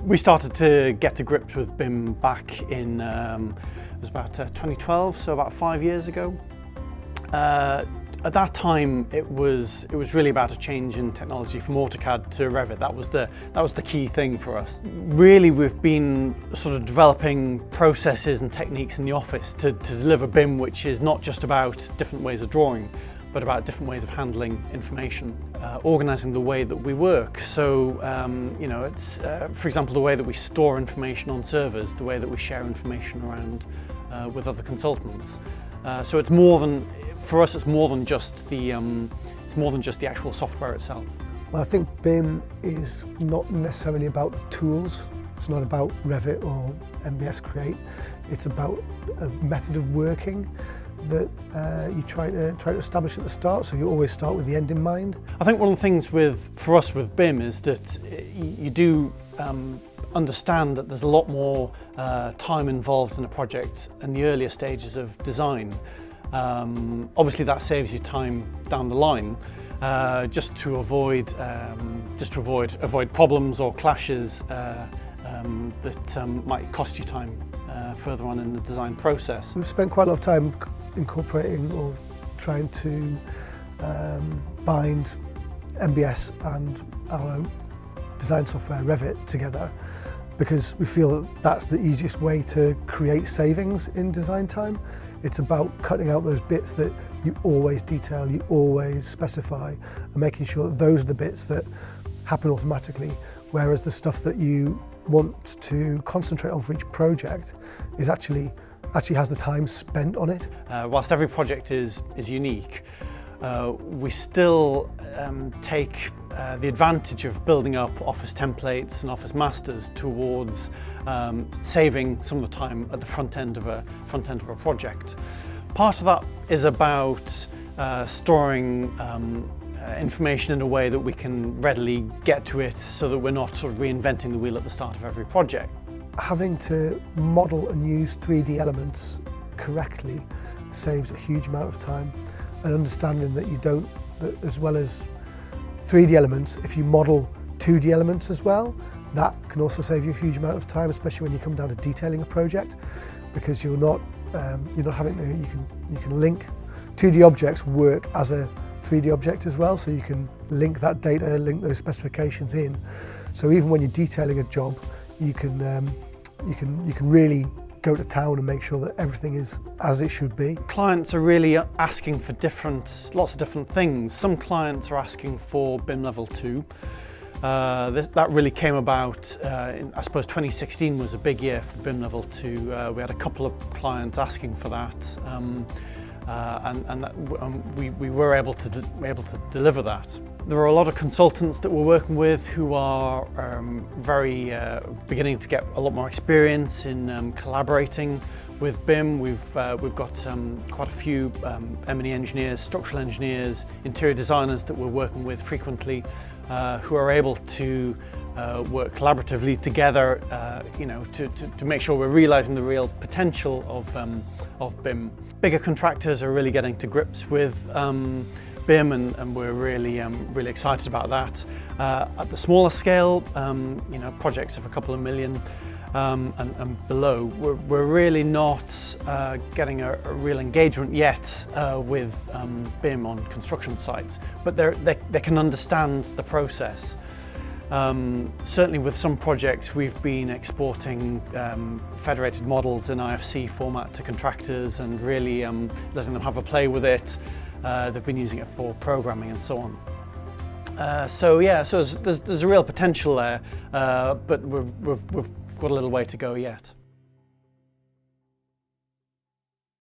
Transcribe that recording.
We started to get to grips with BIM back in, it was about 2012, so about 5 years ago. At that time, it was really about a change in technology from AutoCAD to Revit. That was the key thing for us. Really, we've been sort of developing processes and techniques in the office to deliver BIM, which is not just about different ways of drawing, but about different ways of handling information, organising the way that we work. So, you know, it's, for example, the way that we store information on servers, the way that we share information around with other consultants. So it's more than, for us, it's more than just the actual software itself. Well, I think BIM is not necessarily about the tools. It's not about Revit or MBS Create. It's about a method of working that you try to establish at the start, so you always start with the end in mind. I think one of the things for us with BIM is that you do understand that there's a lot more time involved in a project in the earlier stages of design. Obviously that saves you time down the line, just to avoid problems or clashes that might cost you time further on in the design process. We've spent quite a lot of time incorporating or trying to bind MBS and our design software Revit together, because we feel that that's the easiest way to create savings in design time. It's about cutting out those bits that you always detail, you always specify, and making sure that those are the bits that happen automatically, whereas the stuff that you want to concentrate on for each project is actually has the time spent on it. Whilst every project is unique, we still take the advantage of building up office templates and office masters towards saving some of the time at the front end of a project. Part of that is about storing information in a way that we can readily get to it, so that we're not sort of reinventing the wheel at the start of every project. Having to model and use 3D elements correctly saves a huge amount of time, and understanding that that as well as 3D elements, if you model 2D elements as well, that can also save you a huge amount of time, especially when you come down to detailing a project, because you're not having to, you can link 2D objects work as a 3D object as well, so you can link that data, link those specifications in. So even when you're detailing a job, you can really go to town and make sure that everything is as it should be. Clients are really asking for lots of different things. Some clients are asking for BIM level 2. That really came about, I suppose 2016 was a big year for BIM level 2. We had a couple of clients asking for that. We were able to deliver that. There are a lot of consultants that we're working with who are beginning to get a lot more experience in collaborating with BIM. We've got quite a few M&E engineers, structural engineers, interior designers that we're working with frequently, who are able to work collaboratively together, you know, to make sure we're realising the real potential of BIM. Bigger contractors are really getting to grips with BIM, and we're really excited about that. At the smaller scale, you know, projects of a couple of million and below, we're really not getting a real engagement yet with BIM on construction sites, but they can understand the process. Certainly with some projects we've been exporting federated models in IFC format to contractors and really letting them have a play with it. They've been using it for programming and so on. So yeah, so there's a real potential there, but we've got a little way to go yet.